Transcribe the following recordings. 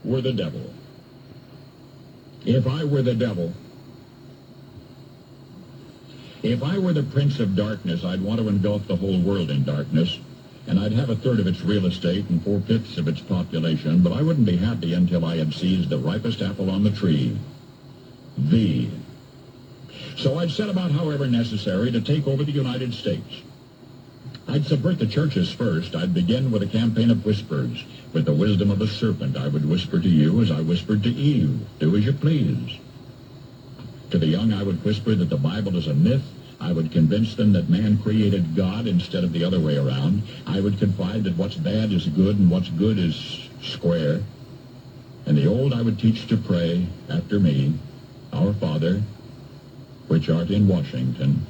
were the devil, if I were the devil, if I were the prince of darkness, I'd want to engulf the whole world in darkness, and I'd have a third of its real estate and 4/5 of its population, but I wouldn't be happy until I had seized the ripest apple on the tree, thee. So I'd set about, however necessary, to take over the United States. I'd subvert the churches first. I'd begin with a campaign of whispers. With the wisdom of a serpent, I would whisper to you as I whispered to Eve, do as you please. To the young, I would whisper that the Bible is a myth. I would convince them that man created God instead of the other way around. I would confide that what's bad is good and what's good is square. And the old I would teach to pray after me, Our Father, which art in Washington.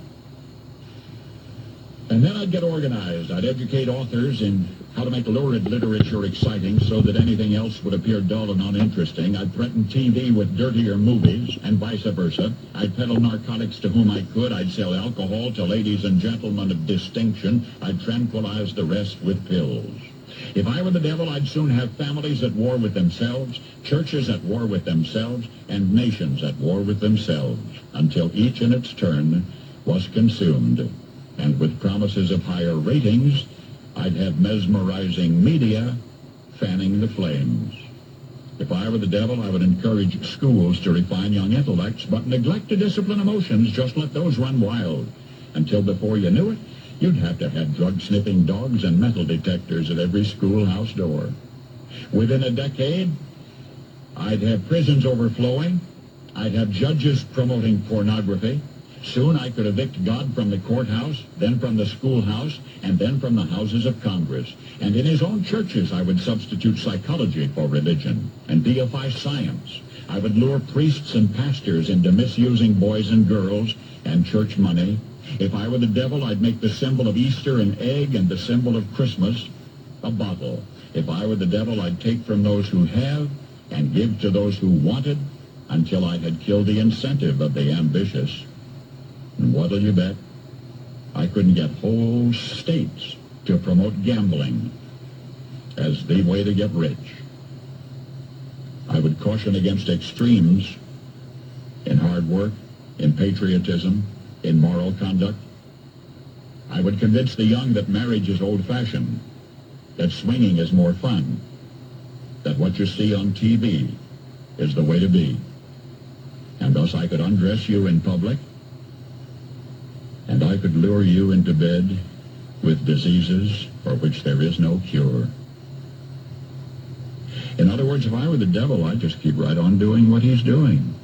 And then I'd get organized. I'd educate authors in how to make lurid literature exciting so that anything else would appear dull and uninteresting. I'd threaten TV with dirtier movies and vice versa. I'd peddle narcotics to whom I could. I'd sell alcohol to ladies and gentlemen of distinction. I'd tranquilize the rest with pills. If I were the devil, I'd soon have families at war with themselves, churches at war with themselves, and nations at war with themselves, until each in its turn was consumed. And with promises of higher ratings, I'd have mesmerizing media fanning the flames. If I were the devil, I would encourage schools to refine young intellects, but neglect to discipline emotions. Just let those run wild. Until before you knew it, you'd have to have drug-sniffing dogs and metal detectors at every schoolhouse door. Within a decade, I'd have prisons overflowing. I'd have judges promoting pornography. Soon I could evict God from the courthouse, then from the schoolhouse, and then from the houses of Congress. And in his own churches, I would substitute psychology for religion and deify science. I would lure priests and pastors into misusing boys and girls and church money. If I were the devil, I'd make the symbol of Easter an egg and the symbol of Christmas a bottle. If I were the devil, I'd take from those who have and give to those who wanted until I had killed the incentive of the ambitious. And what'll you bet? I couldn't get whole states to promote gambling as the way to get rich. I would caution against extremes in hard work, in patriotism, in moral conduct. I would convince the young that marriage is old-fashioned, that swinging is more fun, that what you see on TV is the way to be. And thus I could undress you in public, and I could lure you into bed with diseases for which there is no cure. In other words, if I were the devil, I'd just keep right on doing what he's doing.